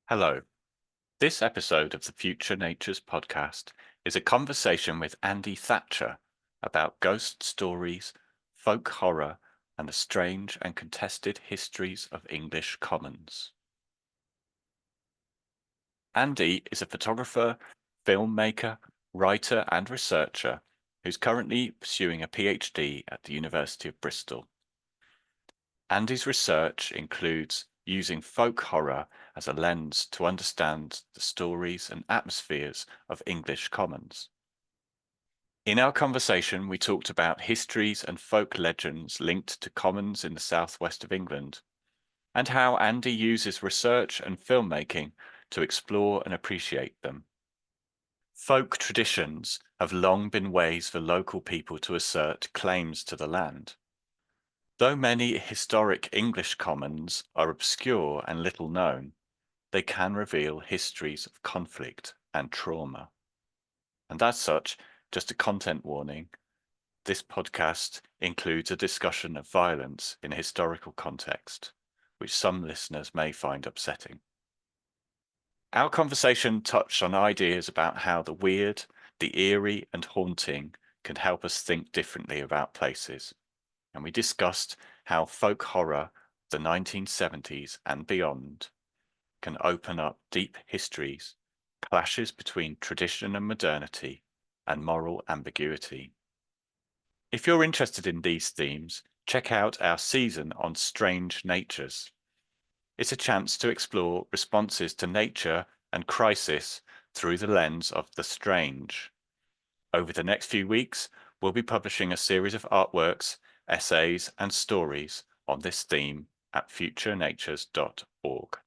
Hello. This episode of the Future Natures podcast is a conversation with Andy Thatcher about ghost stories, folk horror, and the strange and contested histories of English commons. Andy is a photographer, filmmaker, writer, and researcher who's currently pursuing a PhD at the University of Bristol. Andy's research includes using folk horror as a lens to understand the stories and atmospheres of English commons. In our conversation, we talked about histories and folk legends linked to commons in the southwest of England, and how Andy uses research and filmmaking to explore and appreciate them. Folk traditions have long been ways for local people to assert claims to the land. Though many historic English commons are obscure and little known, they can reveal histories of conflict and trauma. And as such, just a content warning, this podcast includes a discussion of violence in a historical context, which some listeners may find upsetting. Our conversation touched on ideas about how the weird, the eerie, and haunting can help us think differently about places. And we discussed how folk horror of the 1970s and beyond can open up deep histories, clashes between tradition and modernity, and moral ambiguity. If you're interested in these themes, check out our season on strange natures. It's a chance to explore responses to nature and crisis through the lens of the strange. Over the next few weeks, we'll be publishing a series of artworks, essays, and stories on this theme at futurenatures.org.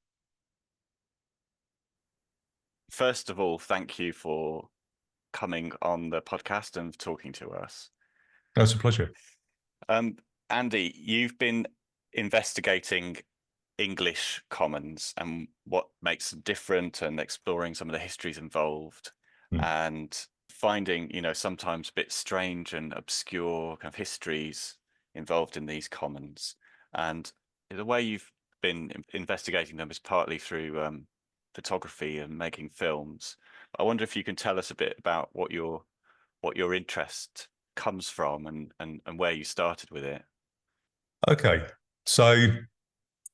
First of all, thank you for coming on the podcast and talking to us. That's a pleasure. Andy, you've been investigating English commons and what makes them different and exploring some of the histories involved and finding, sometimes a bit strange and obscure kind of histories involved in these commons. And the way you've been investigating them is partly through photography and making films. I wonder if you can tell us a bit about what your interest comes from and where you started with it. Okay, so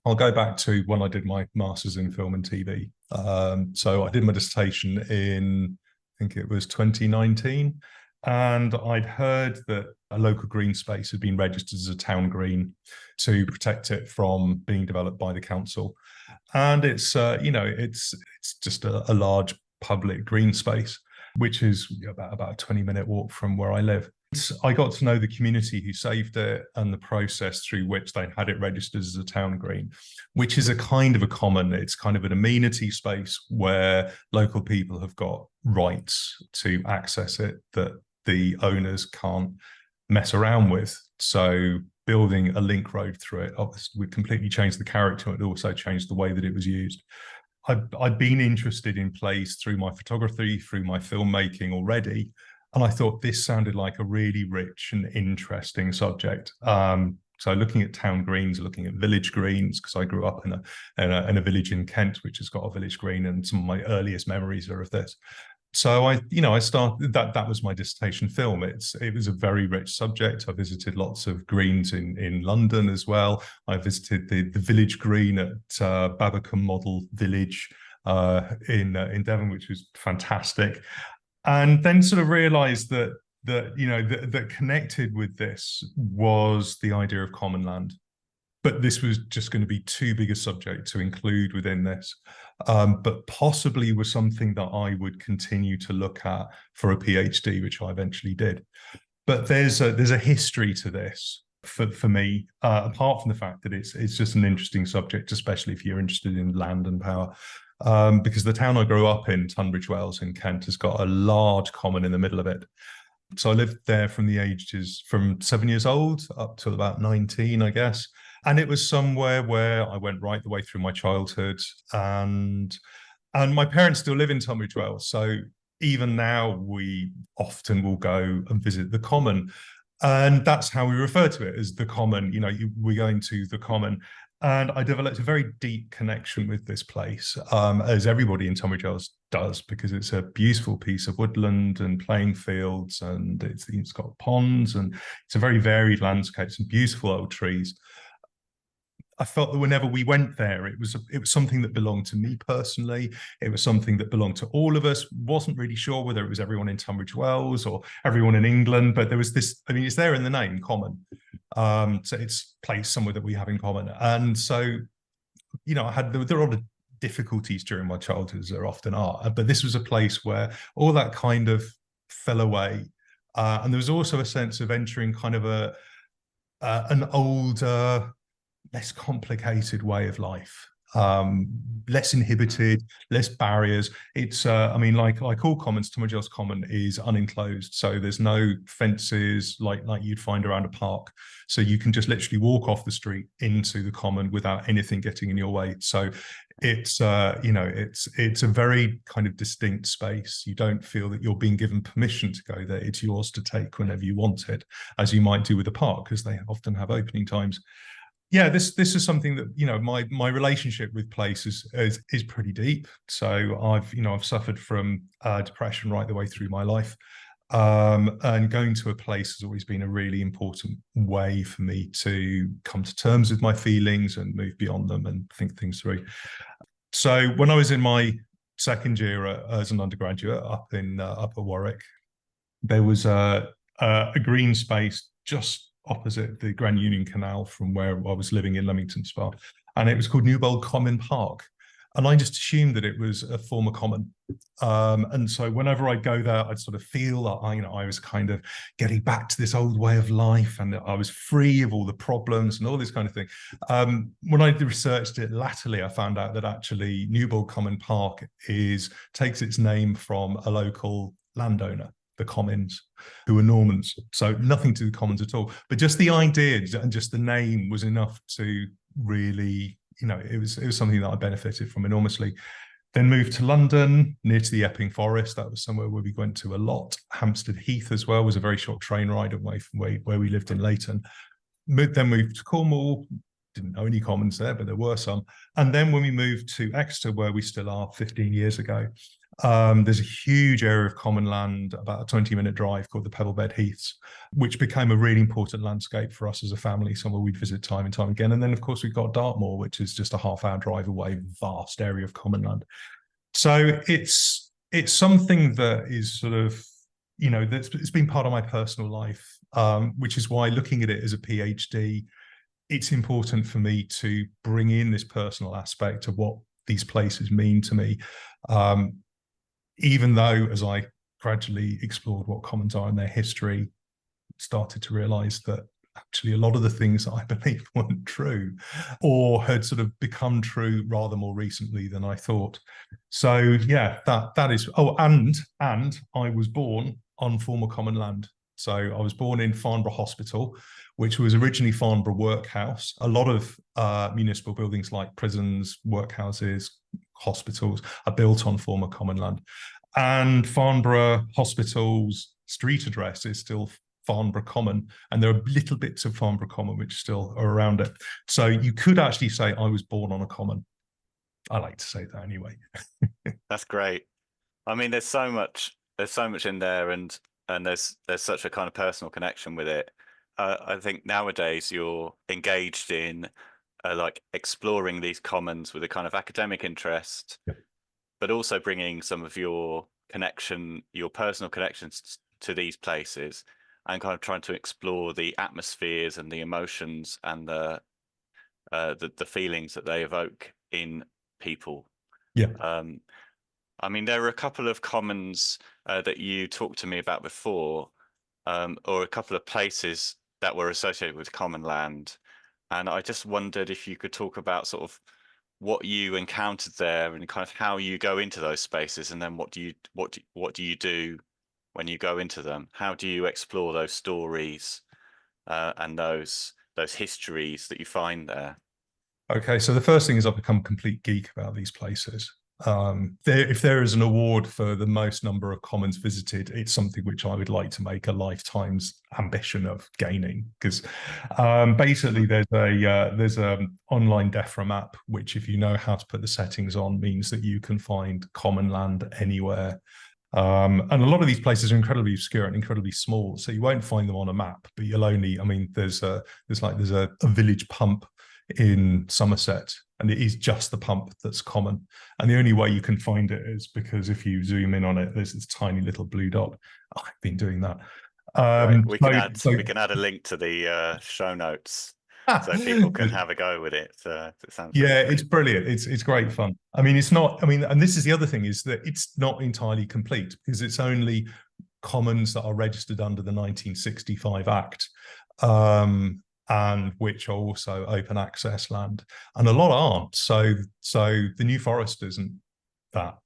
I'll go back to when I did my master's in film and TV. So I did my dissertation in, I think it was 2019, and I'd heard that a local green space had been registered as a town green to protect it from being developed by the council. And it's it's just a large public green space, which is about a 20-minute walk from where I live. I got to know the community who saved it and the process through which they had it registered as a town green, which is a kind of a common. It's kind of an amenity space where local people have got rights to access it that the owners can't mess around with. So building a link road through it obviously would completely change the character. It also changed the way that it was used. I'd been interested in place through my photography, through my filmmaking already, and I thought this sounded like a really rich and interesting subject. So looking at town greens, looking at village greens, because I grew up in a village in Kent, which has got a village green, and some of my earliest memories are of this. So I started that was my dissertation film. It was a very rich subject. I visited lots of greens in London as well. I visited the village green at Babbacombe Model Village in Devon, which was fantastic. And then sort of realized that connected with this was the idea of common land. But this was just going to be too big a subject to include within this, but possibly was something that I would continue to look at for a PhD, which I eventually did. But there's a history to this for me, apart from the fact that it's just an interesting subject, especially if you're interested in land and power. Because the town I grew up in, Tunbridge Wells in Kent, has got a large common in the middle of it. So I lived there from the ages from 7 years old up to about 19, I guess. And it was somewhere where I went right the way through my childhood. And my parents still live in Tunbridge Wells. So even now, we often will go and visit the common. And that's how we refer to it, as the common. We're going to the common. And I developed a very deep connection with this place, as everybody in Tunbridge Wells does, because it's a beautiful piece of woodland and playing fields, and it's got ponds, and it's a very varied landscape, some beautiful old trees. I felt that whenever we went there, it was something that belonged to me personally. It was something that belonged to all of us. Wasn't really sure whether it was everyone in Tunbridge Wells or everyone in England, but there was this. I mean, it's there in the name, common. So it's place somewhere that we have in common. And so, there were a lot of difficulties during my childhood, as there often are. But this was a place where all that kind of fell away, and there was also a sense of entering kind of an older, less complicated way of life, less inhibited, less barriers. It's like all commons, Tunbridge Wells Common is unenclosed, so there's no fences like you'd find around a park, so you can just literally walk off the street into the common without anything getting in your way. So it's it's a very kind of distinct space. You don't feel that you're being given permission to go there. It's yours to take whenever you want it, as you might do with a park, because they often have opening times. Yeah, this is something that my relationship with places is pretty deep. So I've suffered from depression right the way through my life, and going to a place has always been a really important way for me to come to terms with my feelings and move beyond them and think things through. So when I was in my second year as an undergraduate up in Upper Warwick, there was a green space just opposite the Grand Union Canal from where I was living in Leamington Spa, and it was called Newbold Common Park. And I just assumed that it was a former common. And so whenever I'd go there, I'd sort of feel that I was kind of getting back to this old way of life, and that I was free of all the problems and all this kind of thing. When I researched it latterly, I found out that actually Newbold Common Park takes its name from a local landowner, the Commons, who were Normans. So nothing to the Commons at all. But just the idea and just the name was enough to really, it was something that I benefited from enormously. Then moved to London, near to the Epping Forest. That was somewhere where we went to a lot. Hampstead Heath as well was a very short train ride away from where we lived in Leighton. Then moved to Cornwall. Didn't know any commons there, but there were some. And then when we moved to Exeter, where we still are 15 years ago, there's a huge area of common land, about a 20-minute drive, called the Pebblebed Heaths, which became a really important landscape for us as a family, somewhere we'd visit time and time again. And then, of course, we've got Dartmoor, which is just a half-hour drive away, vast area of common land. So it's something that is sort of, it's been part of my personal life, which is why, looking at it as a PhD, it's important for me to bring in this personal aspect of what these places mean to me. Even though, as I gradually explored what commons are and their history, started to realize that actually a lot of the things that I believed weren't true, or had sort of become true rather more recently than I thought. So yeah, that is. Oh, and I was born on former common land. So I was born in Farnborough Hospital, which was originally Farnborough Workhouse. A lot of municipal buildings like prisons, workhouses, hospitals are built on former common land. And Farnborough Hospital's street address is still Farnborough Common, and there are little bits of Farnborough Common which still are around it. So you could actually say I was born on a common. I like to say that anyway. That's great. I mean, there's so much in there, and there's such a kind of personal connection with it. I think nowadays you're engaged in like exploring these commons with a kind of academic interest, Yeah. but also bringing some of your personal connections to these places, and kind of trying to explore the atmospheres and the emotions and the feelings that they evoke in people. Yeah. I mean, there are a couple of commons that you talked to me about before, or a couple of places that were associated with common land. And I just wondered if you could talk about sort of what you encountered there and kind of how you go into those spaces, and then what do you do when you go into them? How do you explore those stories and those histories that you find there? Okay, so the first thing is I've become a complete geek about these places. If there is an award for the most number of commons visited, it's something which I would like to make a lifetime's ambition of gaining. Because basically, there's a online DEFRA map, which, if you know how to put the settings on, means that you can find common land anywhere. And a lot of these places are incredibly obscure and incredibly small, so you won't find them on a map. But you'll only, I mean, there's a village pump in Somerset, and it is just the pump that's common. And the only way you can find it is because if you zoom in on it, there's this tiny little blue dot. Oh, I've been doing that. Right. We can add a link to the show notes so people can have a go with it. It sounds it's brilliant. It's great fun. I mean, it's not. I mean, and this is the other thing, is that it's not entirely complete because it's only commons that are registered under the 1965 Act. And which are also open access land, and a lot aren't. So the New Forest isn't that,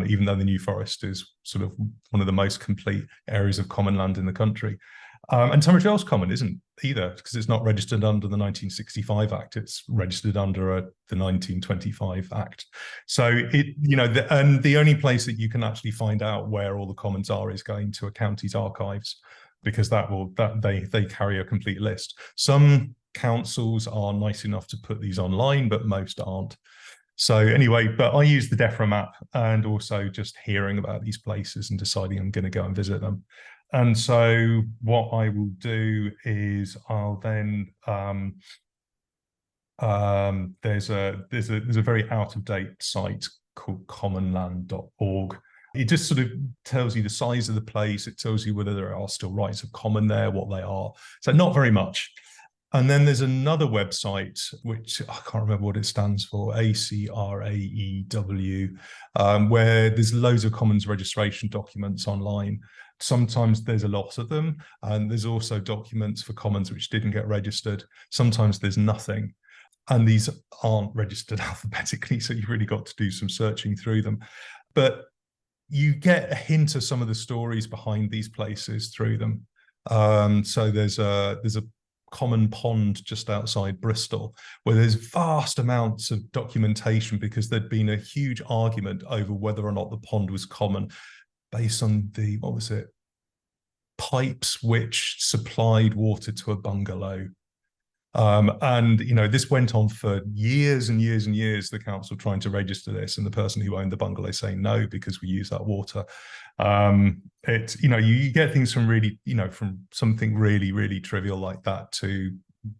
even though the New Forest is sort of one of the most complete areas of common land in the country. And Tunbridge Wells Common isn't either, because it's not registered under the 1965 Act. It's registered under the 1925 Act. So and the only place that you can actually find out where all the commons are is going to a county's archives, because they carry a complete list. Some councils are nice enough to put these online, but most aren't. So anyway, but I use the DEFRA map, and also just hearing about these places and deciding I'm going to go and visit them. And so what I will do is I'll then there's a very out-of-date site called commonland.org. It just sort of tells you the size of the place. It tells you whether there are still rights of common there, what they are. So not very much. And then there's another website, which I can't remember what it stands for, ACRAEW, where there's loads of commons registration documents online. Sometimes there's a lot of them, and there's also documents for commons which didn't get registered. Sometimes there's nothing. And these aren't registered alphabetically, so you've really got to do some searching through them. But you get a hint of some of the stories behind these places through them. So there's a common pond just outside Bristol where there's vast amounts of documentation, because there'd been a huge argument over whether or not the pond was common based on the, what was it, pipes which supplied water to a bungalow. And this went on for years and years and years, the council trying to register this, and the person who owned the bungalow saying no, because we use that water. You get things from really, from something really, really trivial like that to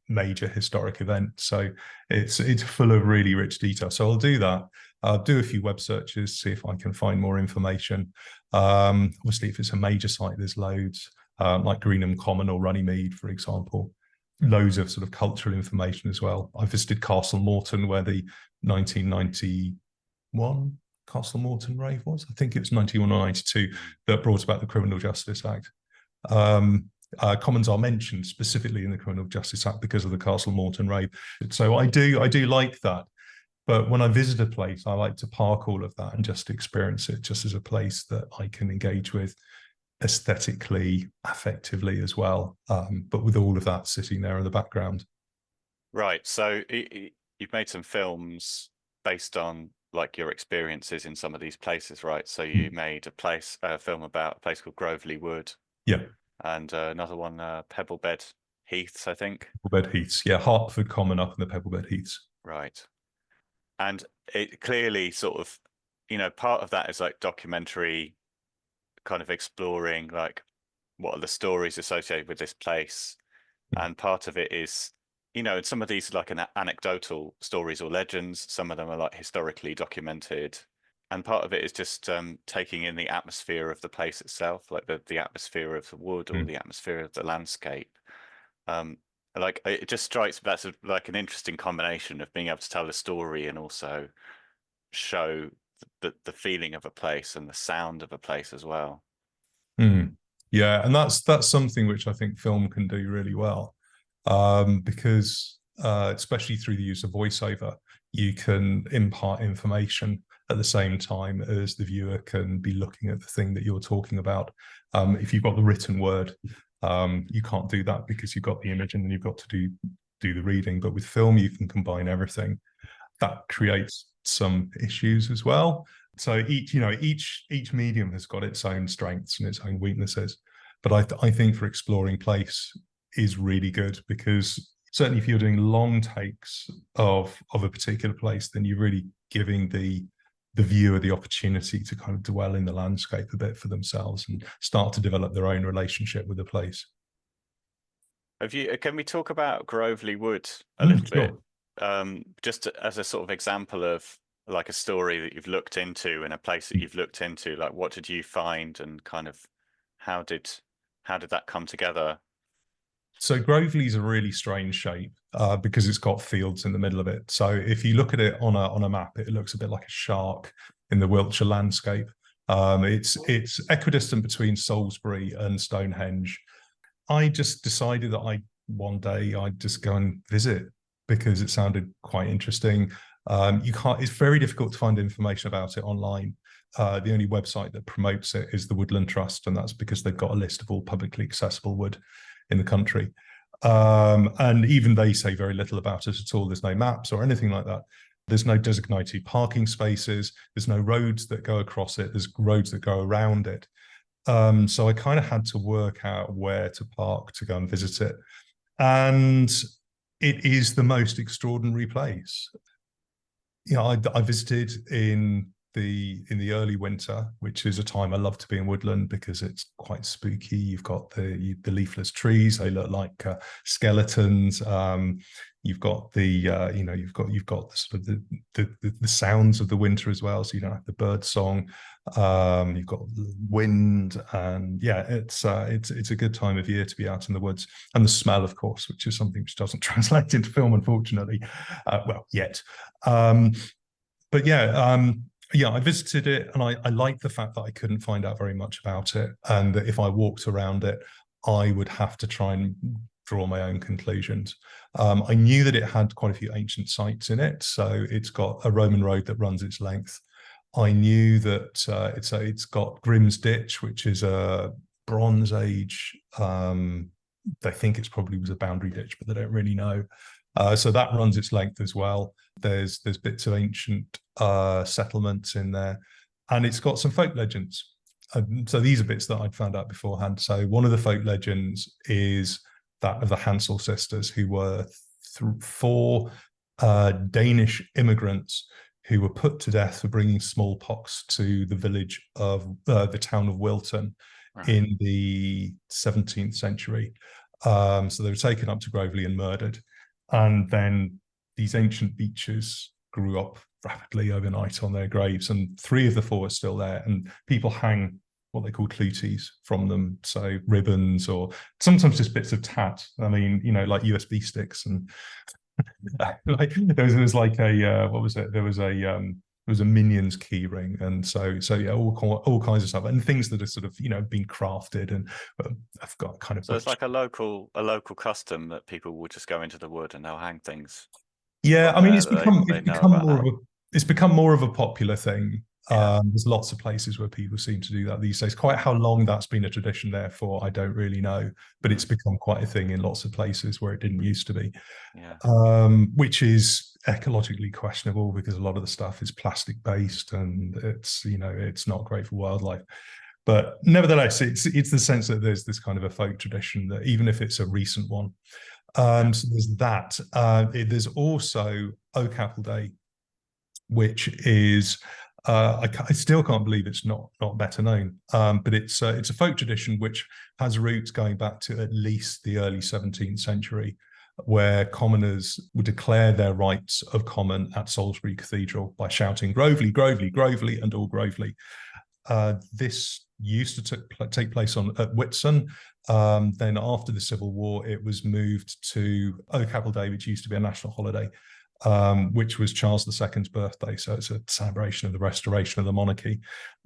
major historic events. So it's full of really rich detail. So I'll do that. I'll do a few web searches, see if I can find more information. Obviously, if it's a major site, there's loads, like Greenham Common or Runnymede, for example. Loads of sort of cultural information as well. I visited Castle Morton, where the 1991 Castle Morton rave was. I think it was 91 or 92 that brought about the Criminal Justice Act. Commons are mentioned specifically in the Criminal Justice Act because of the Castle Morton rave. So I do like that. But when I visit a place, I like to park all of that and just experience it just as a place that I can engage with aesthetically, affectively as well, but with all of that sitting there in the background. Right. So you've made some films based on like your experiences in some of these places, right? So you made a film about a place called Groveley Wood. Yeah. And another one, Pebblebed Heaths, I think. Pebblebed Heaths, yeah, Hertford Common up in the Pebblebed Heaths. Right. And it clearly sort of, part of that is like documentary, kind of exploring like what are the stories associated with this place, and part of it is some of these are like anecdotal stories or legends, some of them are like historically documented, and part of it is just taking in the atmosphere of the place itself, like the atmosphere of the wood or the atmosphere of the landscape. Like it just strikes that's like an interesting combination of being able to tell a story and also show the feeling of a place and the sound of a place as well. Yeah, and that's something which I think film can do really well, because especially through the use of voiceover, you can impart information at the same time as the viewer can be looking at the thing that you're talking about. If you've got the written word, you can't do that because you've got the image and then you've got to do the reading. But with film, you can combine everything. That creates some issues as well. So each medium has got its own strengths and its own weaknesses. But I think for exploring place is really good, because certainly if you're doing long takes of a particular place, then you're really giving the viewer the opportunity to kind of dwell in the landscape a bit for themselves and start to develop their own relationship with the place. Can we talk about Groveley Wood a little Sure. bit? Just as a sort of example of like a story that you've looked into and a place that you've looked into, like what did you find and kind of how did that come together? So Groveley's a really strange shape because it's got fields in the middle of it. So if you look at it on a map, it looks a bit like a shark in the Wiltshire landscape. It's equidistant between Salisbury and Stonehenge. I just decided that one day I'd just go and visit because it sounded quite interesting. It's very difficult to find information about it online. The only website that promotes it is the Woodland Trust, and that's because they've got a list of all publicly accessible wood in the country. And even they say very little about it at all. There's no maps or anything like that. There's no designated parking spaces. There's no roads that go across it. There's roads that go around it. So I kind of had to work out where to park to go and visit it. And it is the most extraordinary place. I visited in the early winter, which is a time I love to be in woodland because it's quite spooky. You've got the leafless trees; they look like skeletons. You've got you've got the sort of the sounds of the winter as well. So you don't have the bird song. You've got wind, and yeah, it's a good time of year to be out in the woods. And the smell, of course, which is something which doesn't translate into film, unfortunately. Well, yet. But yeah, I visited it, and I liked the fact that I couldn't find out very much about it, and that if I walked around it, I would have to try and draw my own conclusions. I knew that it had quite a few ancient sites in it, so it's got a Roman road that runs its length. I knew that it's got Grimm's Ditch, which is a Bronze Age. They think it's probably was a boundary ditch, but they don't really know. So that runs its length as well. There's bits of ancient settlements in there, and it's got some folk legends. So these are bits that I'd found out beforehand. So one of the folk legends is that of the Hansel sisters, who were four Danish immigrants who were put to death for bringing smallpox to the village of the town of Wilton in the 17th century. So they were taken up to Groveley and murdered. And then these ancient beeches grew up rapidly overnight on their graves, and three of the four are still there. And people hang what they call cluties from them, so ribbons or sometimes just bits of tat. I mean, like USB sticks, and like there was like a what was it? There was a Minions key ring, and so yeah, all kinds of stuff, and things that are sort of been crafted, and I've got kind of. So it's like a local custom that people will just go into the wood and they'll hang things. Yeah, I mean, it's become more of a popular thing. Yeah. There's lots of places where people seem to do that these days. Quite how long that's been a tradition there for, I don't really know, but it's become quite a thing in lots of places where it didn't used to be. Yeah. Which is ecologically questionable because a lot of the stuff is plastic based, and it's not great for wildlife. But nevertheless, it's the sense that there's this kind of a folk tradition that even if it's a recent one. So there's that. There's also Oak Apple Day, which is I still can't believe it's not better known. But it's a folk tradition which has roots going back to at least the early 17th century, where commoners would declare their rights of common at Salisbury Cathedral by shouting "Groveley, Groveley, Groveley, and all Groveley." This used to take place at Whitsun. Then after the Civil War, it was moved to Oak Apple Day, which used to be a national holiday, which was Charles II's birthday. So it's a celebration of the restoration of the monarchy.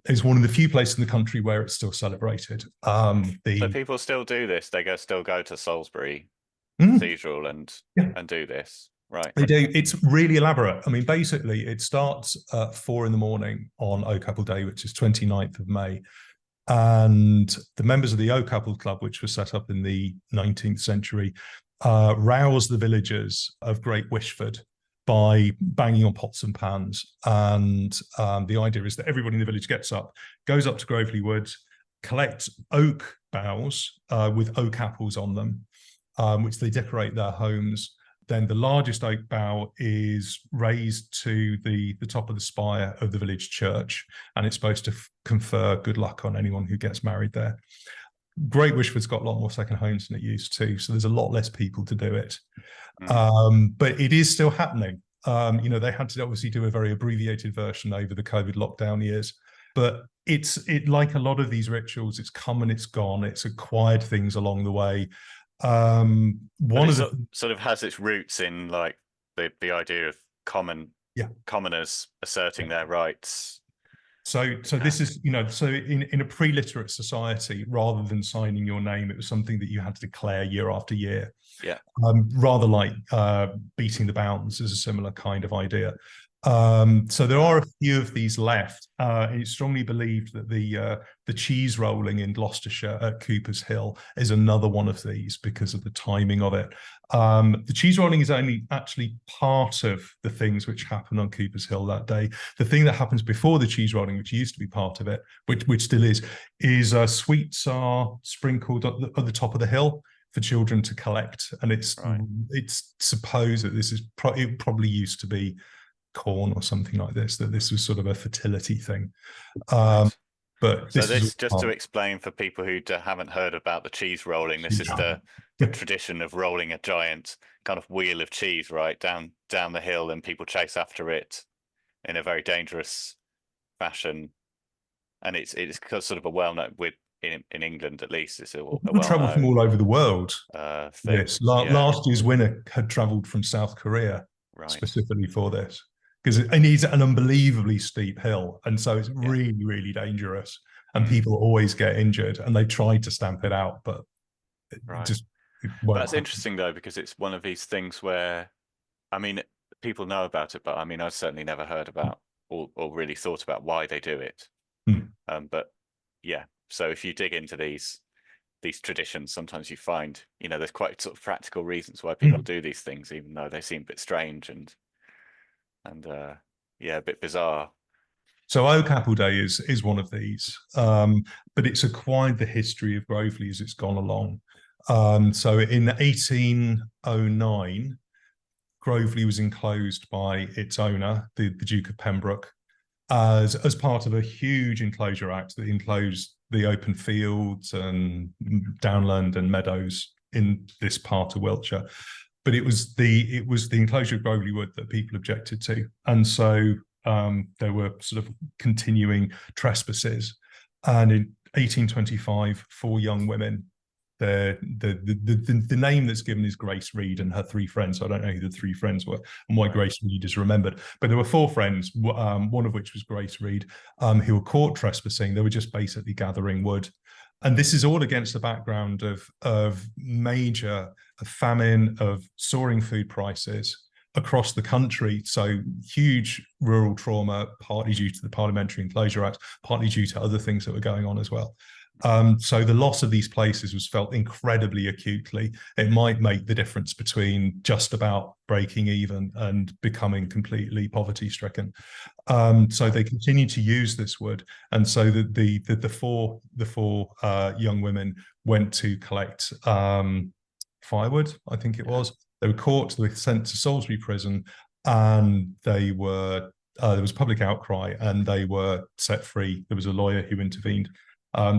It's one of the few places in the country where it's still celebrated. So people still do this. They still go to Salisbury Cathedral and do this. Right. They do. It's really elaborate. I mean, basically, it starts at 4 a.m. on Oak Apple Day, which is 29th of May. And the members of the Oak Apple Club, which was set up in the 19th century, rouse the villagers of Great Wishford by banging on pots and pans. And the idea is that everybody in the village gets up, goes up to Groveley Wood, collects oak boughs with oak apples on them, which they decorate their homes. Then the largest oak bough is raised to the top of the spire of the village church, and it's supposed to confer good luck on anyone who gets married there. Great Wishford's got a lot more second homes than it used to, so there's a lot less people to do it. But it is still happening. They had to obviously do a very abbreviated version over the COVID lockdown years, but it like a lot of these rituals, it's come and it's gone. It's acquired things along the way. Sort of has its roots in like the idea of commoners asserting their rights. So this is, so in a pre-literate society, rather than signing your name, it was something that you had to declare year after year. Yeah. Rather like beating the bounds is a similar kind of idea. So there are a few of these left. It's strongly believed that the cheese rolling in Gloucestershire at Cooper's Hill is another one of these because of the timing of it. The cheese rolling is only actually part of the things which happen on Cooper's Hill that day. The thing that happens before the cheese rolling, which used to be part of it, which still is sweets are sprinkled at the top of the hill for children to collect, and it's supposed that this is it probably used to be corn or something like this, that this was sort of a fertility thing. But this just to explain for people who haven't heard about the cheese rolling, this is the tradition of rolling a giant kind of wheel of cheese right down the hill, and people chase after it in a very dangerous fashion. And it's sort of a well-known, in England at least, it's people travel from all over the world. Yes, last year's winner had travelled from South Korea specifically for this, because it needs an unbelievably steep hill, and so it's really, really dangerous, and people always get injured, and they try to stamp it out, but it won't. That's interesting though, because it's one of these things where, I mean, people know about it, but I mean, I've certainly never heard about or really thought about why they do it. But yeah, so if you dig into these traditions, sometimes you find, there's quite sort of practical reasons why people do these things, even though they seem a bit strange and a bit bizarre. So Oak Apple Day is one of these, but it's acquired the history of Groveley as it's gone along. So in 1809, Groveley was enclosed by its owner, the Duke of Pembroke, as part of a huge enclosure act that enclosed the open fields and downland and meadows in this part of Wiltshire. But it was the enclosure of Groveley Wood that people objected to, and so there were sort of continuing trespasses. And in 1825, 4 young women. The name that's given is Grace Reed and her 3 friends. So I don't know who the 3 friends were and why Grace Reed is remembered, but there were 4 friends, one of which was Grace Reed, who were caught trespassing. They were just basically gathering wood. And this is all against the background of major famine, of soaring food prices across the country. So huge rural trauma, partly due to the Parliamentary Enclosure Act, partly due to other things that were going on as well. So the loss of these places was felt incredibly acutely. It might make the difference between just about breaking even and becoming completely poverty-stricken. So they continue to use this wood, and so the four young women went to collect firewood, I think it was. They were caught, they were sent to Salisbury Prison, and they were there was public outcry, and they were set free. There was a lawyer who intervened.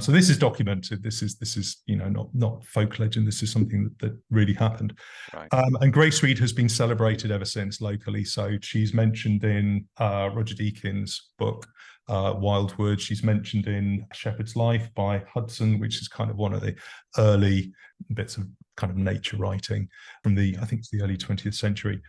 So this is documented. This is not folk legend. This is something that really happened. Right. And Grace Reed has been celebrated ever since locally. So she's mentioned in Roger Deakins' book Wildwood. She's mentioned in Shepherd's Life by Hudson, which is kind of one of the early bits of kind of nature writing from I think it's the early 20th century.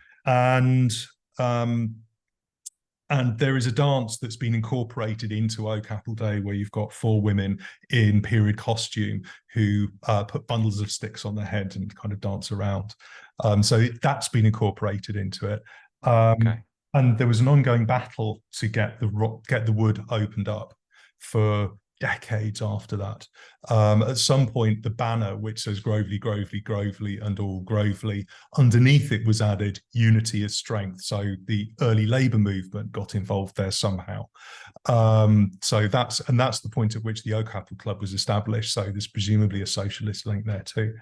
And there is a dance that's been incorporated into Oak Apple Day, where you've got 4 women in period costume who put bundles of sticks on their head and kind of dance around. So that's been incorporated into it. And there was an ongoing battle to get the wood opened up for decades after that. At some point, the banner, which says Grovely, Grovely, Grovely, and all Grovely, underneath it was added Unity is Strength. So the early Labour movement got involved there somehow. So that's the point at which the Oak Apple Club was established. So there's presumably a socialist link there too.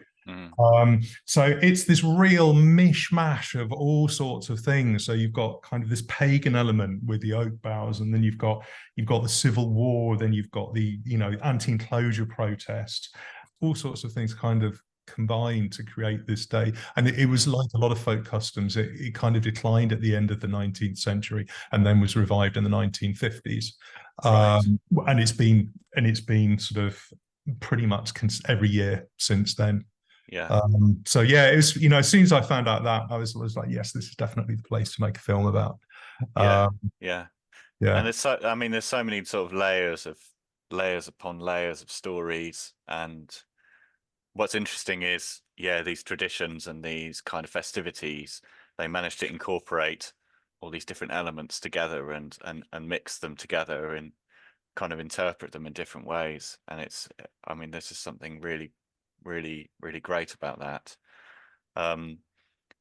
So it's this real mishmash of all sorts of things. So you've got kind of this pagan element with the oak boughs, and then you've got the Civil War, then you've got the anti-enclosure protest, all sorts of things kind of combined to create this day. And it was like a lot of folk customs. It kind of declined at the end of the 19th century and then was revived in the 1950s. Right. And it's been sort of pretty much every year since then. Yeah. So yeah, it was, as soon as I found out that, I was like, yes, this is definitely the place to make a film about. Yeah. Yeah. And there's so many sort of layers upon layers of stories. And what's interesting is, these traditions and these kind of festivities, they managed to incorporate all these different elements together and mix them together and kind of interpret them in different ways. And this is something really, really, really great about that.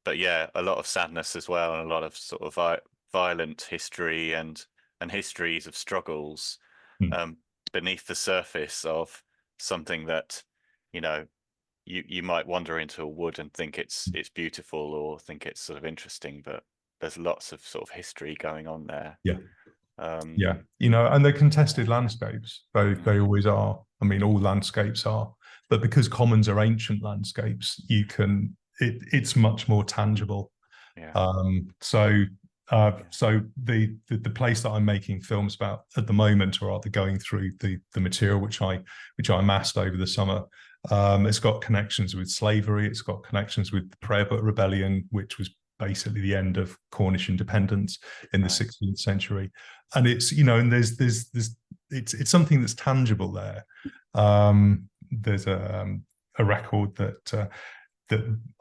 But yeah, a lot of sadness as well, and a lot of sort of violent history and histories of struggles beneath the surface of something that you might wander into a wood and think it's beautiful or think it's sort of interesting, but there's lots of sort of history going on there. Yeah, and they're contested landscapes. They always are. I mean, all landscapes are, but because commons are ancient landscapes, it's much more tangible. So the place that I'm making films about at the moment, or rather going through the material which I amassed over the summer, it's got connections with slavery. It's got connections with the Prayer Book Rebellion, which was basically the end of Cornish independence in the 16th century. And it's, and there's it's something that's tangible there. There's a record that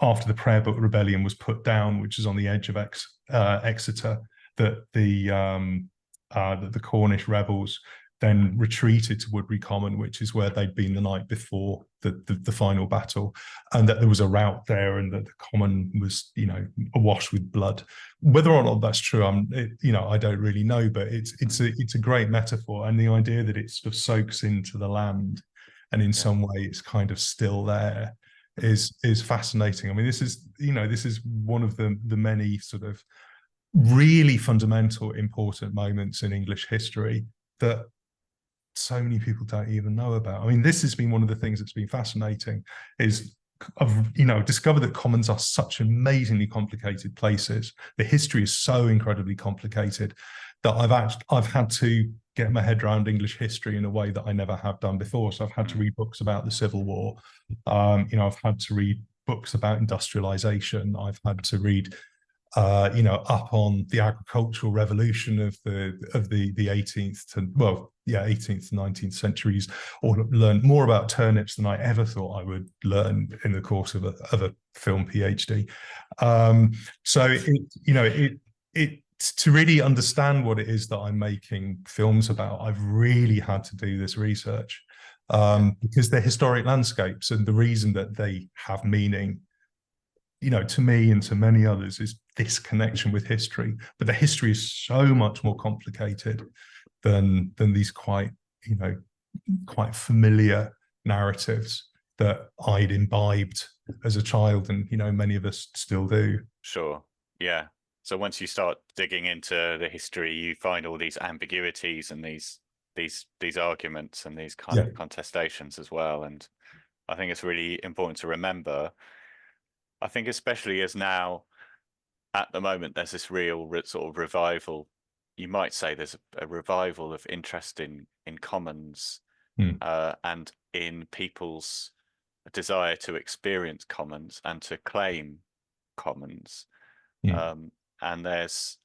after the Prayer Book Rebellion was put down, which is on the edge of Exeter, that the Cornish rebels then retreated to Woodbury Common, which is where they'd been the night before the final battle, and that there was a rout there, and that the common was, awash with blood. Whether or not that's true, I don't really know, but it's a great metaphor, and the idea that it sort of soaks into the land, and in some way it's kind of still there, is fascinating. I mean, this is one of the many sort of really fundamental, important moments in English history that so many people don't even know about. I mean, this has been one of the things that's been fascinating, is I've discovered that commons are such amazingly complicated places. The history is so incredibly complicated that I've had to get my head around English history in a way that I never have done before. So I've had to read books about the Civil War. I've had to read books about industrialization. I've had to read up on the agricultural revolution of the 18th to 18th to 19th centuries, or learn more about turnips than I ever thought I would learn in the course of a film PhD. So to really understand what it is that I'm making films about, I've really had to do this research, because they're historic landscapes, and the reason that they have meaning, to me and to many others, is this connection with history. But the history is so much more complicated than these quite familiar narratives that I'd imbibed as a child, and many of us still do. Sure. Yeah. So once you start digging into the history, you find all these ambiguities and these arguments and these kind of contestations as well. And I think it's really important to remember. I think especially as now, at the moment, there's this real sort of revival. You might say there's a revival of interest in commons, and in people's desire to experience commons and to claim commons. And there's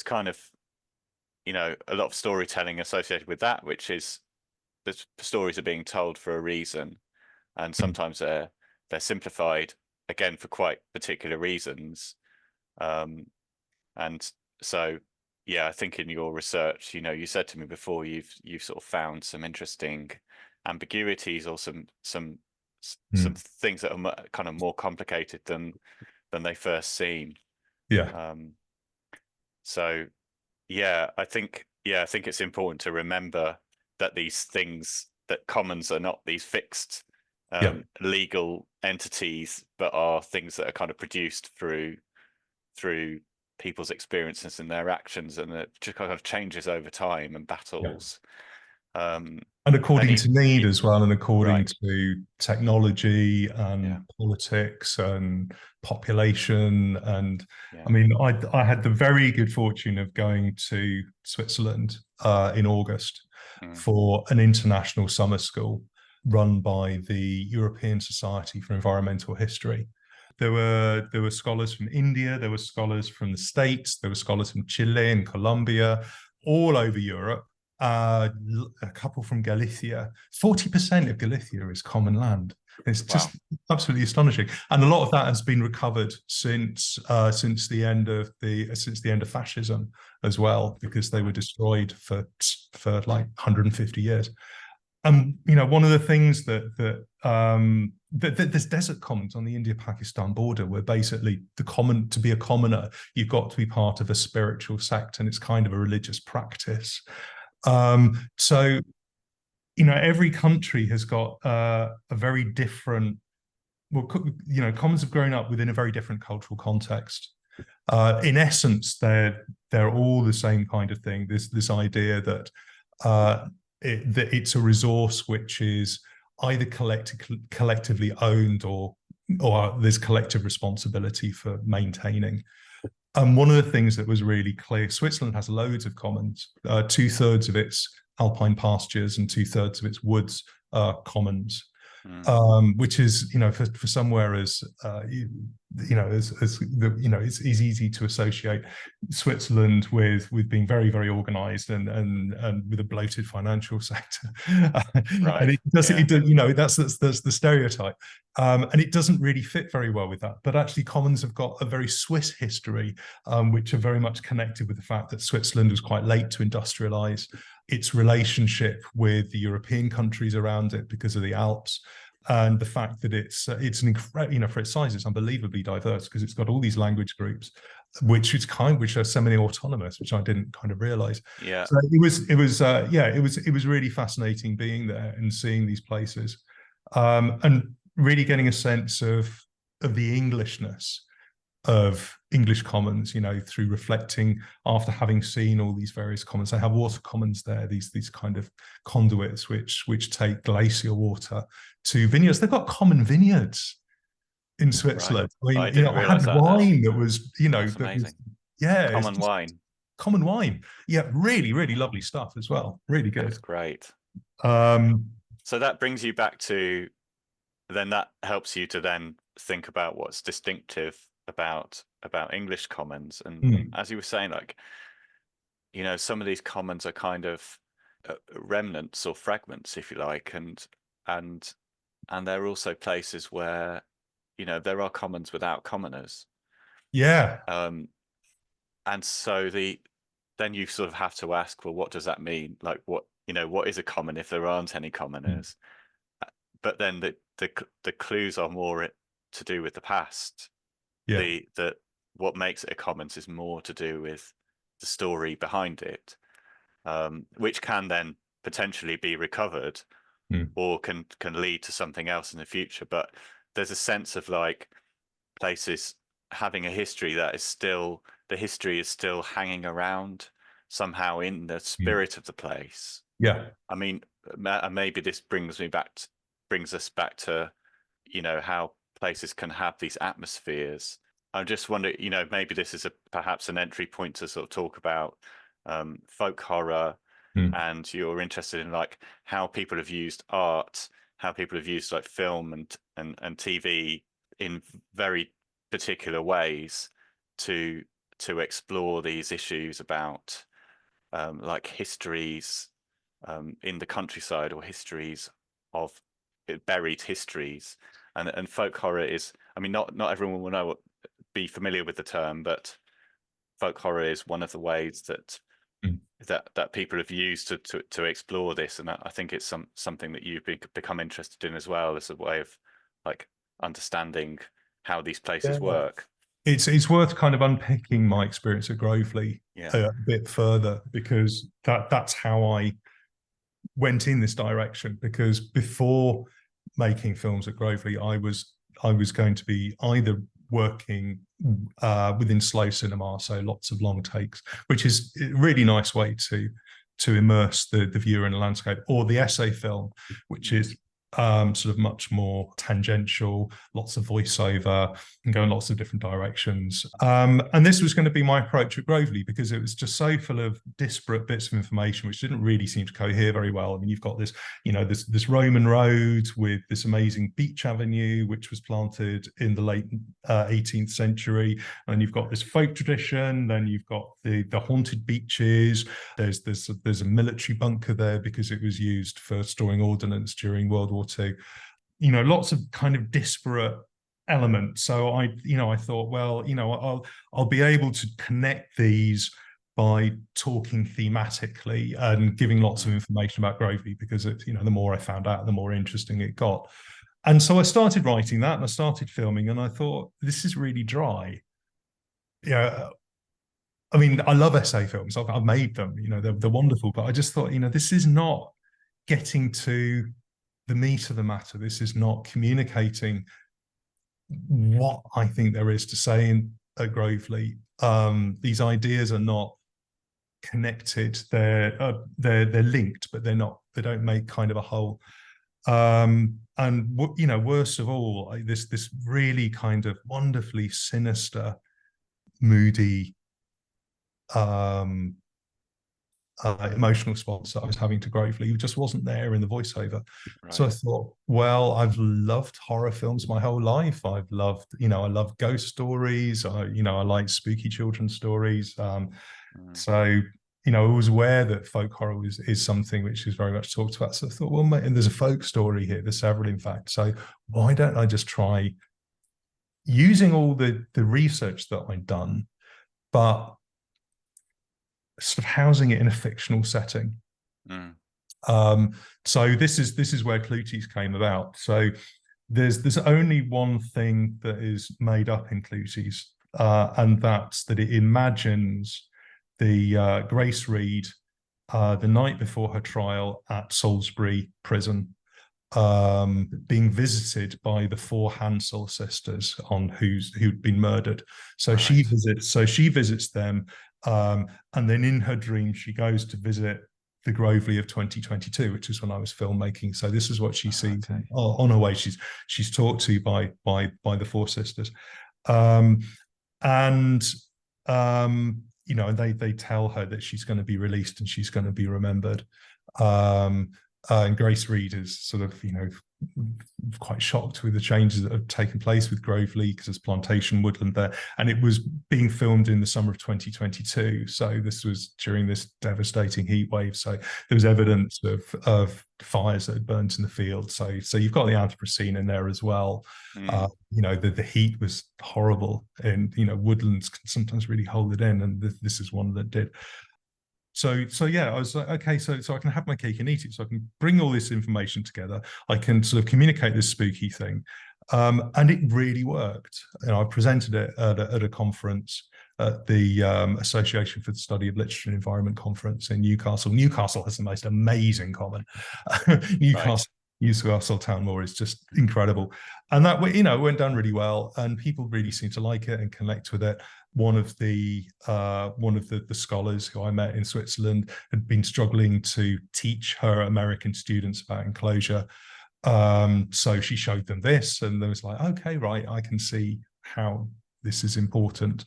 kind of, a lot of storytelling associated with that, which is the stories are being told for a reason, and sometimes they're simplified, again, for quite particular reasons. And so yeah, I think in your research, you said to me before you've sort of found some interesting ambiguities or some Mm. things that are kind of more complicated than they first seem. Yeah, Um, so I think it's important to remember that these things that commons are not these fixed yeah. legal entities, but are things that are kind of produced through people's experiences and their actions, and it just kind of changes over time and Yeah. battles. Um, And and according to need as well, and according right, to technology yeah, and politics and population. And yeah, I mean, I had the very good fortune of going to Switzerland in August mm, for an international summer school run by the European Society for Environmental History. There were scholars from India, there were scholars from the States, there were scholars from Chile and Colombia, all over Europe. A couple from Galicia. 40% of Galicia is common land. It's wow, just absolutely astonishing, and a lot of that has been recovered since the end of fascism as well, because they were right, destroyed for like 150 years. And one of the things that there's desert commons on the India-Pakistan border, where basically to be a commoner, you've got to be part of a spiritual sect, and it's kind of a religious practice. So every country has got a very different. Well, commons have grown up within a very different cultural context. In essence, they're all the same kind of thing. This idea that that it's a resource which is either collectively owned, or there's collective responsibility for maintaining. And one of the things that was really clear, Switzerland has loads of commons. 2/3 of its alpine pastures and 2/3 of its woods are commons, mm, which is, for somewhere as it's easy to associate Switzerland with being very, very organized and with a bloated financial sector. And right, it does, yeah, that's the stereotype. And it doesn't really fit very well with that. But actually, commons have got a very Swiss history, which are very much connected with the fact that Switzerland was quite late to industrialize, its relationship with the European countries around it because of the Alps, and the fact that it's an incredible, for its size, it's unbelievably diverse, because it's got all these language groups, which are semi-autonomous, which I didn't kind of realize. yeah, So it was really fascinating being there and seeing these places, and really getting a sense of the Englishness of English commons, through reflecting after having seen all these various commons. They have water commons there, these kind of conduits which take glacial water to vineyards. They've got common vineyards in right. Switzerland. I mean, I didn't I realize had that. That's wine that was, that's that was, amazing. yeah, it's Common just wine. common wine. Yeah, really, really lovely stuff as well. Really That's good. great. Um, So that brings you back to then that helps you to then think about what's distinctive about English commons. And mm, as you were saying, like, some of these commons are kind of remnants or fragments, if you like, and and they're also places where there are commons without commoners. yeah, Um, and so then you sort of have to ask, well, what does that mean? Like, what is a common if there aren't any mm, commoners? But then the clues are more to do with the past. yeah, The what makes it a commons is more to do with the story behind it, which can then potentially be recovered mm, or can lead to something else in the future. But there's a sense of like places having a history that is still the history is still hanging around somehow in the mm, spirit of the place. yeah, I mean, maybe this brings us back to how places can have these atmospheres. I just wonder, maybe this is perhaps an entry point to sort of talk about folk horror, mm, and you're interested in like how people have used art, how people have used like film and TV in very particular ways to explore these issues about like histories in the countryside, or histories of buried histories. And folk horror is, I mean, not everyone will be familiar with the term, but folk horror is one of the ways that Mm. that people have used to explore this, and I think it's something that you've become interested in as well, as a way of like understanding how these places work. It's worth kind of unpicking my experience at Grovely Yeah. a bit further, because that's how I went in this direction. Because before making films at Grovely, I was going to be either working within slow cinema, so lots of long takes, which is a really nice way to immerse the viewer in a landscape, or the essay film, which is sort of much more tangential, lots of voiceover, and go in lots of different directions. And this was going to be my approach at Grovely, because it was just so full of disparate bits of information which didn't really seem to cohere very well. I mean, you've got this, this Roman road with this amazing beach avenue, which was planted in the late 18th century, and you've got this folk tradition. Then you've got the haunted beaches. There's a military bunker there because it was used for storing ordnance during World War II. Lots of kind of disparate elements. So I thought, well, I'll be able to connect these by talking thematically and giving lots of information about Grovely, because it's, the more I found out, the more interesting it got. And so I started writing that, and I started filming, and I thought, this is really dry. I mean, I love essay films. I've made them, they're wonderful, but I just thought, this is not getting to the meat of the matter. This is not communicating what I think there is to say at Grovely. These ideas are not connected. They're linked, but they're not. They don't make kind of a whole. And worst of all, this really kind of wonderfully sinister, moody, emotional response that I was having to Grovely just wasn't there in the voiceover. Right. So I thought, well, I've loved horror films my whole life. I love ghost stories. I like spooky children's stories. So I was aware that folk horror is something which is very much talked about. So I thought, well, mate, and there's a folk story here. There's several, in fact. So why don't I just try using all the research that I'd done, but sort of housing it in a fictional setting. So this is where Clutes came about. So there's only one thing that is made up in Clutes, and that's that it imagines the Grace Reed the night before her trial at Salisbury prison, being visited by the 4 Hansel sisters who'd been murdered. So she visits them. And then in her dream, she goes to visit the Grovely of 2022, which is when I was filmmaking. So this is what she sees on her way. She's talked to by the 4 sisters, they tell her that she's going to be released and she's going to be remembered. And Grace Reed is sort of, quite shocked with the changes that have taken place with Grovely, because there's plantation woodland there. And it was being filmed in the summer of 2022. So this was during this devastating heat wave. So there was evidence of fires that had burnt in the field. So you've got the Anthropocene in there as well. The heat was horrible, and, woodlands can sometimes really hold it in. And this is one that did. So yeah, I was like, okay, so I can have my cake and eat it. So I can bring all this information together. I can sort of communicate this spooky thing, and it really worked. I presented it at a conference at the Association for the Study of Literature and Environment conference in Newcastle. Newcastle has the most amazing common. Newcastle Town Moor is just incredible, and that went down really well, and people really seemed to like it and connect with it. One of the scholars who I met in Switzerland had been struggling to teach her American students about enclosure, so she showed them this, and they was like, okay, right, I can see how this is important.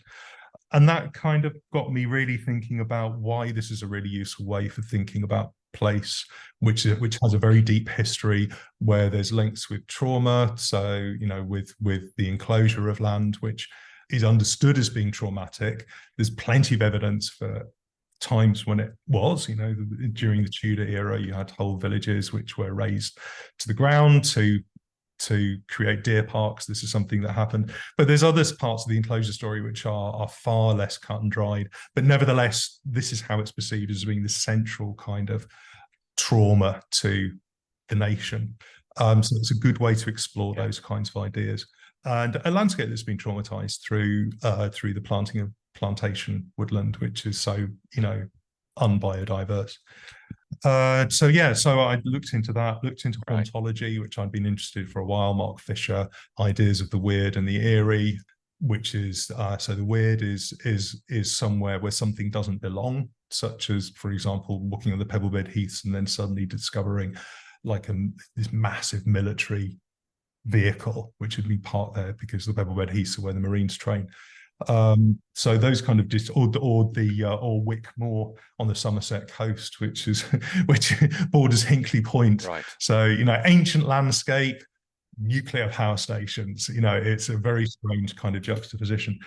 And that kind of got me really thinking about why this is a really useful way for thinking about place, which has a very deep history, where there's links with trauma. So, with the enclosure of land, which is understood as being traumatic. There's plenty of evidence for times when it was, during the Tudor era, you had whole villages which were razed to the ground to to create deer parks. This is something that happened. But there's other parts of the enclosure story which are far less cut and dried. But nevertheless, this is how it's perceived as being the central kind of trauma to the nation. So it's a good way to explore those kinds of ideas. And a landscape that's been traumatized through the planting of plantation woodland, which is so, unbiodiverse. So I looked into that, looked into hauntology, which I'd been interested in for a while. Mark Fisher, ideas of the weird and the eerie, which is so the weird is somewhere where something doesn't belong, such as, for example, walking on the pebblebed heaths and then suddenly discovering like this massive military vehicle which had been parked there because the pebblebed heaths are where the Marines train. So those kind of or Wickmore on the Somerset coast, which borders Hinkley Point. Right. So ancient landscape, nuclear power stations. It's a very strange kind of juxtaposition.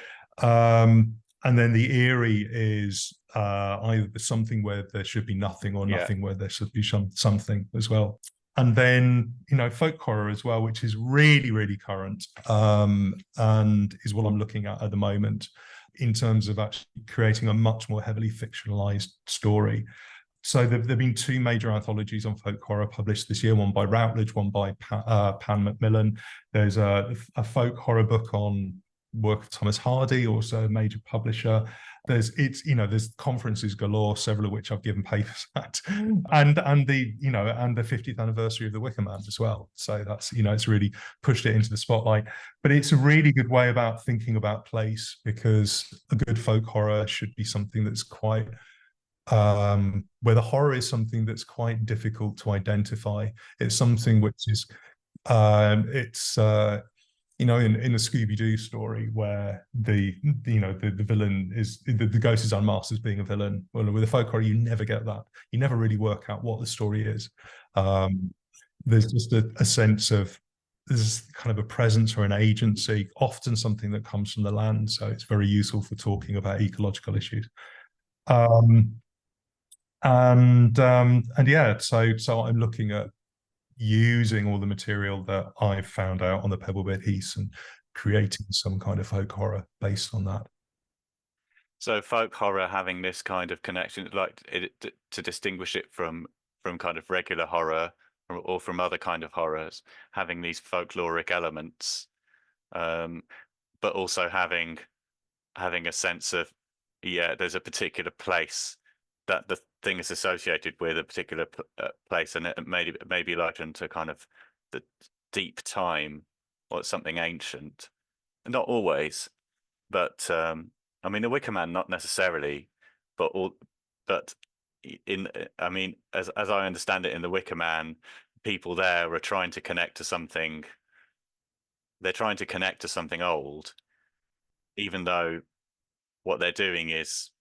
And then the eerie is either something where there should be nothing or nothing where there should be something as well. And then, folk horror as well, which is really, really current, and is what I'm looking at the moment in terms of actually creating a much more heavily fictionalized story. So there've been two major anthologies on folk horror published this year, one by Routledge, one by Pan Macmillan. There's a folk horror book on work of Thomas Hardy, also a major publisher. There's conferences galore, several of which I've given papers at, and the 50th anniversary of the Wicker Man as well. So that's it's really pushed it into the spotlight. But it's a really good way about thinking about place, because a good folk horror should be something that's quite where the horror is something that's quite difficult to identify. It's something which is in a Scooby-Doo story where the villain is the ghost is unmasked as being a villain. Well, with a folk horror, you never get that. You never really work out what the story is. There's just a sense of there's kind of a presence or an agency, often something that comes from the land. So it's very useful for talking about ecological issues. So I'm looking at using all the material that I've found out on the pebblebed heaths and creating some kind of folk horror based on that. So folk horror having this kind of connection, like to distinguish it from kind of regular horror or from other kind of horrors, having these folkloric elements, but also having a sense of there's a particular place that the thing is associated with, a particular place, and it may be likened to kind of the deep time or something ancient. Not always, but the Wicker Man not necessarily, but as I understand it, in the Wicker Man, people there are trying to connect to something. They're trying to connect to something old, even though what they're doing is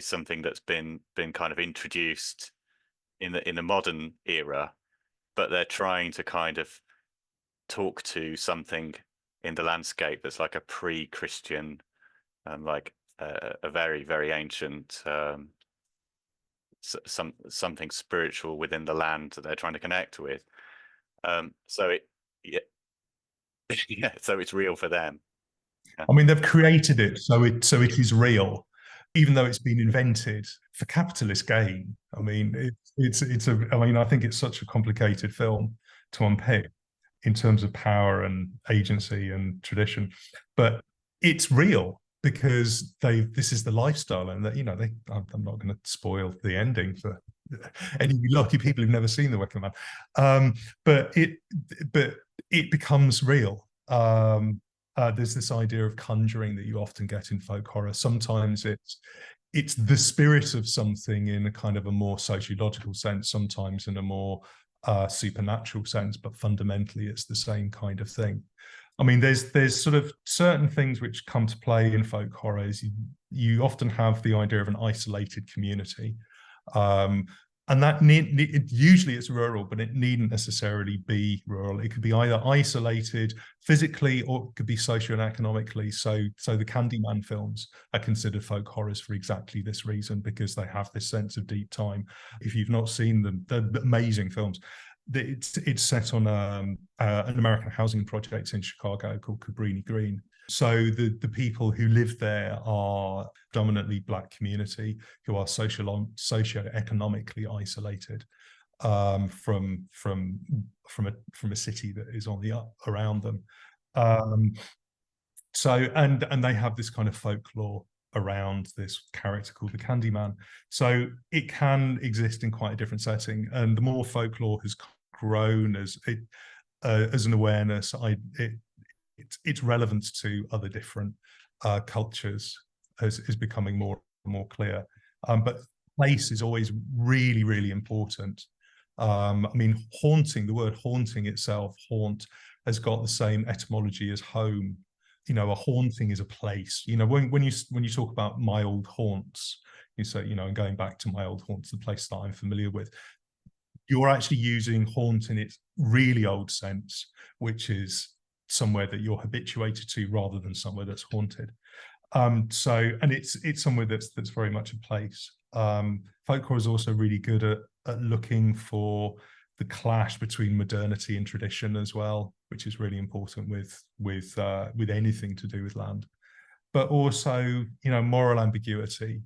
something that's been kind of introduced in the modern era, but they're trying to kind of talk to something in the landscape that's like a pre-Christian, like a very, very ancient, something spiritual within the land that they're trying to connect with. So it's real for them. They've created it so it is real, even though it's been invented for capitalist gain. I think it's such a complicated film to unpick in terms of power and agency and tradition, but it's real because this is the lifestyle, and that I'm not going to spoil the ending for any lucky people who've never seen the Wicker Man, but it becomes real. There's this idea of conjuring that you often get in folk horror. Sometimes it's the spirit of something in a kind of a more sociological sense, sometimes in a more supernatural sense, but fundamentally it's the same kind of thing. There's sort of certain things which come to play in folk horror. You often have the idea of an isolated community, and that usually it's rural, but it needn't necessarily be rural. It could be either isolated physically or it could be socio-economically. So the Candyman films are considered folk horrors for exactly this reason, because they have this sense of deep time. If you've not seen them, they're amazing films. it's set on an American housing project in Chicago called Cabrini Green. So the people who live there are dominantly Black community who are socio-economically isolated from a city that is on the up around them. So and they have this kind of folklore around this character called the Candyman. So it can exist in quite a different setting, and the more folklore has grown as an awareness, its relevance to other different cultures is becoming more and more clear. But place is always really, really important. I mean, haunting, the word haunting itself, haunt, has got the same etymology as home. You know, a haunting is a place. You know, when you talk about my old haunts, you say, you know, I'm going back to my old haunts, the place that I'm familiar with. You're actually using haunt in its really old sense, which is somewhere that you're habituated to rather than somewhere that's haunted. So, and it's somewhere that's very much a place. Folklore is also really good at looking for the clash between modernity and tradition as well, which is really important with anything to do with land. But also, you know, moral ambiguity,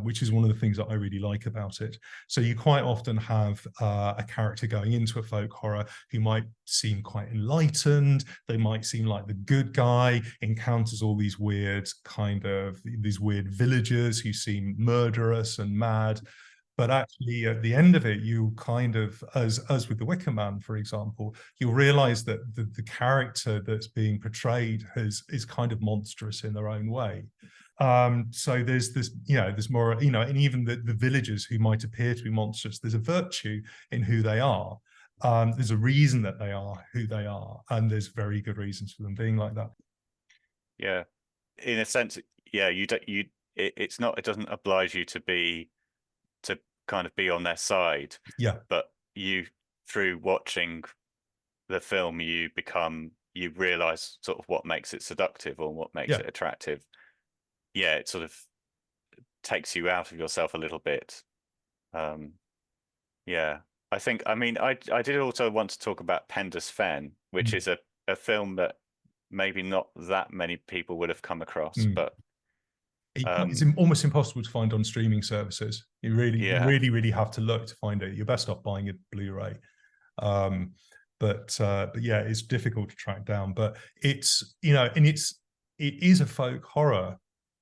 which is one of the things that I really like about it. So you quite often have a character going into a folk horror who might seem quite enlightened. They might seem like the good guy, encounters all these weird villagers who seem murderous and mad. But actually, at the end of it, you kind of, as with the Wicker Man, for example, you'll realize that the character that's being portrayed is kind of monstrous in their own way. So there's this, you know, there's more, you know, and even the villagers who might appear to be monstrous, there's a virtue in who they are. There's a reason that they are who they are, and there's very good reasons for them being like that. Yeah, in a sense, yeah, it doesn't oblige you to kind of be on their side. Yeah. But through watching the film, you realize sort of what makes it seductive or what makes it attractive. Yeah, it sort of takes you out of yourself a little bit. Yeah, I mean, I did also want to talk about Penda's Fen, which is a film that maybe not that many people would have come across, but it's almost impossible to find on streaming services. You really have to look to find it. You're best off buying a Blu-ray. But yeah, it's difficult to track down. But it's, you know, and it is a folk horror,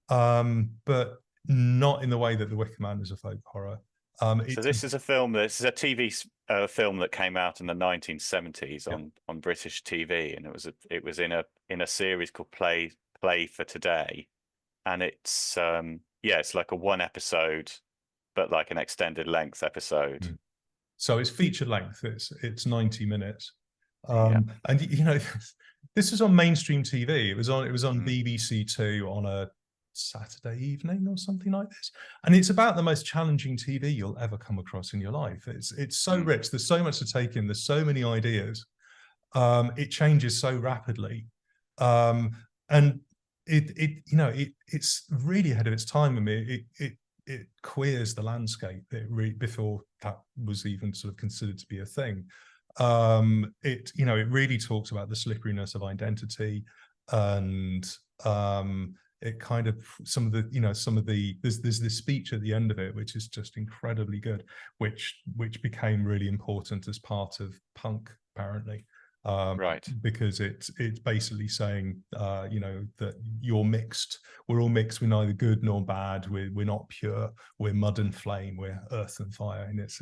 but not in the way that The Wicker Man is a folk horror. So this is a TV film that came out in the 1970s on British TV, and it was in a series called Play for Today. And it's it's like a one episode, but like an extended length episode. So it's feature length. It's 90 minutes. And you know, this is on mainstream TV. It was on BBC Two on a Saturday evening or something like this. And it's about the most challenging TV you'll ever come across in your life. It's so rich. There's so much to take in. There's so many ideas. It changes so rapidly. And it's really ahead of its time. I mean, it queers the landscape before that was even sort of considered to be a thing. It really talks about the slipperiness of identity, and it kind of there's this speech at the end of it which is just incredibly good, which became really important as part of punk, apparently. Right, because it's basically saying that you're mixed, we're all mixed, we're neither good nor bad, we're not pure, we're mud and flame, we're earth and fire. And it's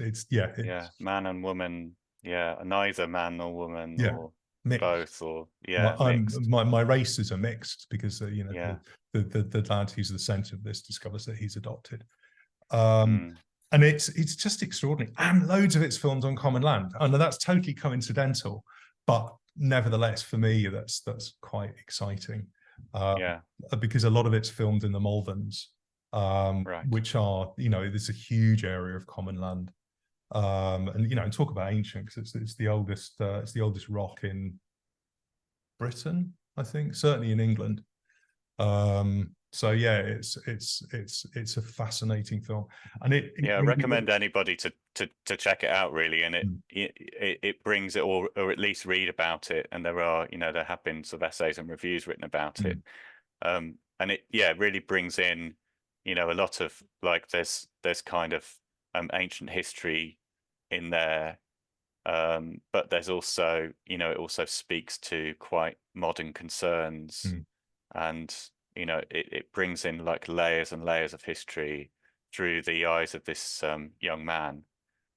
man and woman, neither man nor woman, or mixed. Both, or mixed. My races are mixed because the lad who's the center of this discovers that he's adopted. And it's just extraordinary, and loads of it's filmed on common land. I know that's totally coincidental, but nevertheless, for me, that's quite exciting. Because a lot of it's filmed in the Malverns, which are, there's a huge area of common land. And talk about ancient, because it's the oldest rock in Britain, I think, certainly in England. So yeah, it's a fascinating film, and it Yeah, I really recommend anybody to check it out really, and Mm. it brings it, or at least read about it. And there are, there have been sort of essays and reviews written about it. Mm. And it, yeah, really brings in, a lot of, like, there's kind of ancient history in there, but there's also, it also speaks to quite modern concerns, Mm. and it brings in like layers and layers of history through the eyes of this young man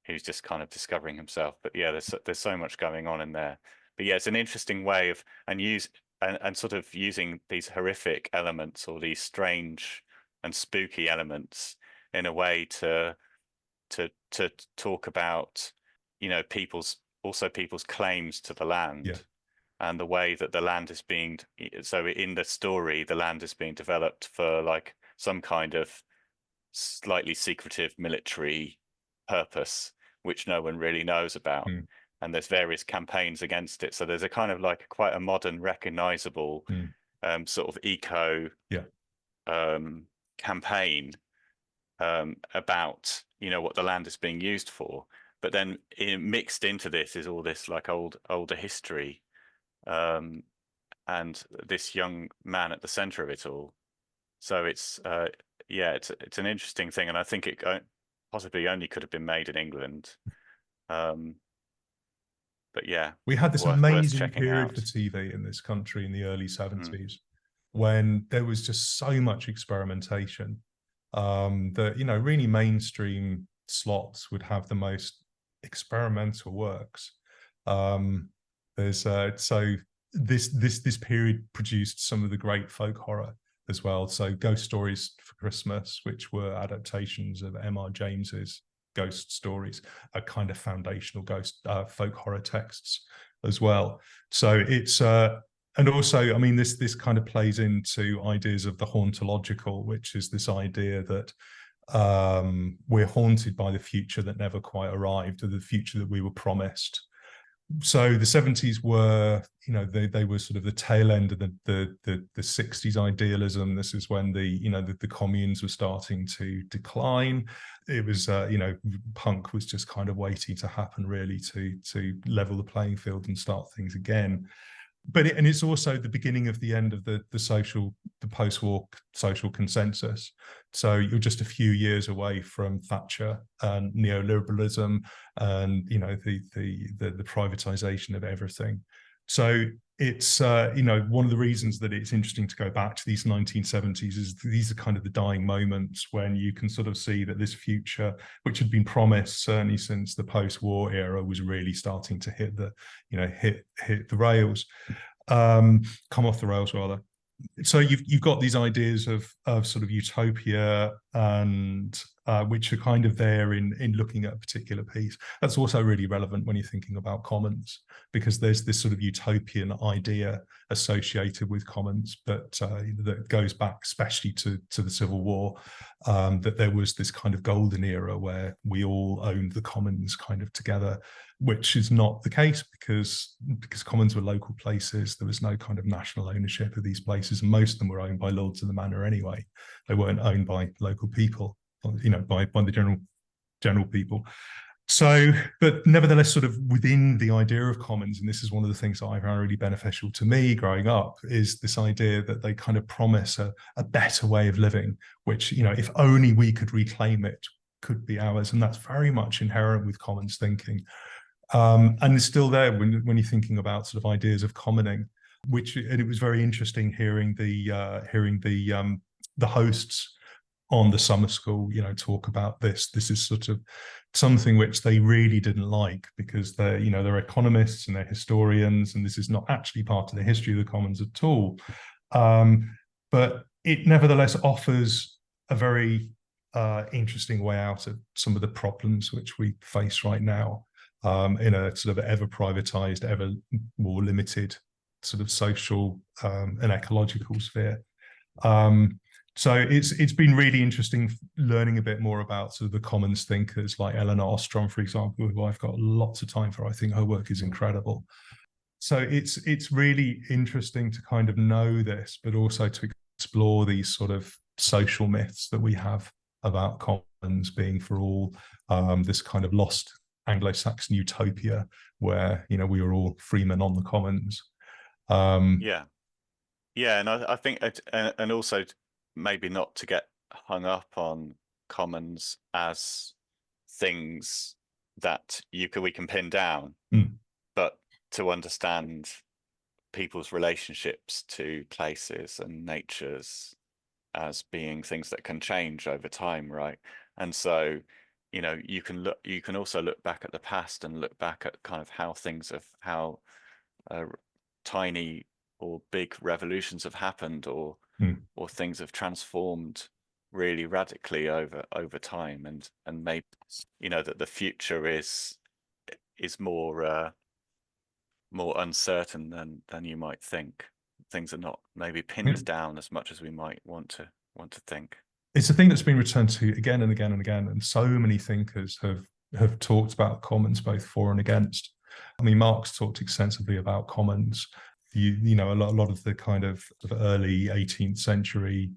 who's just kind of discovering himself. But yeah, there's so much going on in there. But yeah, it's an interesting way of and sort of using these horrific elements, or these strange and spooky elements, in a way to talk about, people's claims to the Yeah. land, and the way that the land is being, so in the story the land is being developed for like some kind of slightly secretive military purpose, which no one really knows about. Mm. And there's various campaigns against it. So there's a kind of like quite a modern, recognizable Mm. sort of eco Yeah. campaign about, what the land is being used for. But then mixed into this is all this like older history, and this young man at the center of it all. So it's yeah, it's an interesting thing, and I think it possibly only could have been made in England. Um, but yeah, We had this worth amazing checking period for out. TV in this country in the early Mm. 70s when there was just so much experimentation, that, really mainstream slots would have the most experimental works. Um, there's so this period produced some of the great folk horror as well. So Ghost Stories for Christmas, which were adaptations of M.R. James's ghost stories, are kind of foundational ghost folk horror texts as well. So it's and also, I mean, this kind of plays into ideas of the hauntological, which is this idea that we're haunted by the future that never quite arrived, or the future that we were promised. So the 70s were, they were sort of the tail end of the 60s idealism. This is when the communes were starting to decline. It was, punk was just kind of waiting to happen, really, to level the playing field and start things again. But it's also the beginning of the end of the post-war social consensus. So you're just a few years away from Thatcher and neoliberalism, and the privatization of everything. So it's one of the reasons that it's interesting to go back to these 1970s is these are kind of the dying moments when you can sort of see that this future, which had been promised certainly since the post-war era, was really starting to hit the rails, come off the rails rather. So you've got these ideas of sort of utopia, and which are kind of there in looking at a particular piece. That's also really relevant when you're thinking about commons, because there's this sort of utopian idea associated with commons, but that goes back especially to the Civil War, that there was this kind of golden era where we all owned the commons kind of together, which is not the case because commons were local places. There was no kind of national ownership of these places, and most of them were owned by lords of the manor anyway. They weren't owned by local people, by the general people. So, but nevertheless, sort of within the idea of commons, and this is one of the things that I found really beneficial to me growing up, is this idea that they kind of promise a better way of living, which, if only we could reclaim it, could be ours. And that's very much inherent with commons thinking. And it's still there when you're thinking about sort of ideas of commoning, and it was very interesting hearing the hosts on the summer school, talk about this. This is sort of something which they really didn't like, because they're economists and they're historians, and this is not actually part of the history of the commons at all. But it nevertheless offers a very interesting way out of some of the problems which we face right now, in a sort of ever privatized, ever more limited sort of social and ecological sphere. So it's been really interesting learning a bit more about sort of the commons thinkers like Eleanor Ostrom, for example, who I've got lots of time for. I think her work is incredible. So it's really interesting to kind of know this, but also to explore these sort of social myths that we have about commons being for all, this kind of lost Anglo-Saxon utopia where, you know, we were all freemen on the commons. Yeah, and I think and also maybe not to get hung up on commons as things that we can pin down, but to understand people's relationships to places and natures as being things that can change over time, right? And so, you know, you can also look back at the past and look back at kind of how tiny or big revolutions have happened, or things have transformed really radically over time, and maybe, you know, that the future is more uncertain than you might think. Things are not maybe pinned down as much as we might want to think. It's a thing that's been returned to again and again and again, and so many thinkers have talked about commons both for and against. I mean, Marx talked extensively about commons. You know, a lot of the kind of early 18th century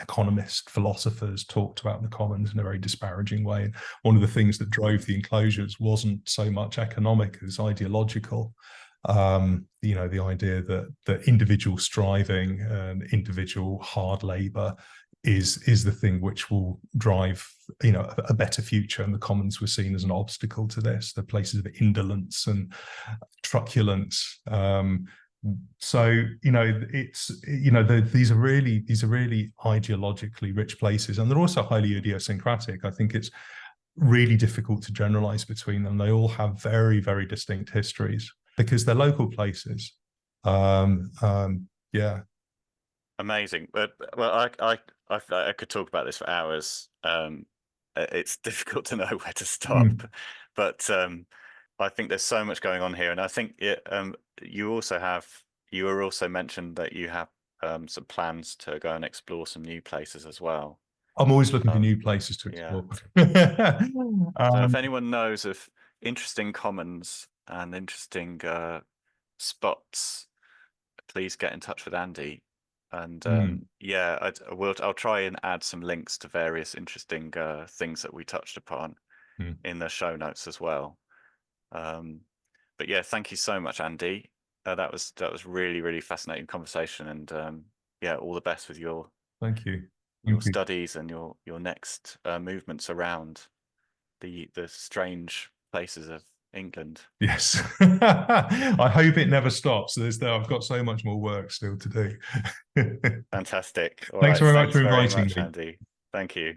economist philosophers talked about the commons in a very disparaging way. And one of the things that drove the enclosures wasn't so much economic as ideological. You know, the idea that individual striving and individual hard labor is the thing which will drive, you know, a better future, and the commons were seen as an obstacle to this. The places of indolence and truculence. So, you know, it's, you know, these are really ideologically rich places, and they're also highly idiosyncratic. I think it's really difficult to generalize between them. They all have very, very distinct histories because they're local places. Yeah. Amazing. But well, I could talk about this for hours. It's difficult to know where to stop, but I think there's so much going on here, and I think you were also mentioned that you have some plans to go and explore some new places as well. I'm always looking for new places to explore. Yeah. So if anyone knows of interesting commons and interesting spots, please get in touch with Andy. And yeah, I'll try and add some links to various interesting things that we touched upon in the show notes as well. But yeah, thank you so much, Andy. That was really, really fascinating conversation, and yeah, all the best with your studies and your next movements around the strange places of England. Yes. I hope it never stops. I've got so much more work still to do. Fantastic. Thanks very much for inviting me, Andy. Thank you.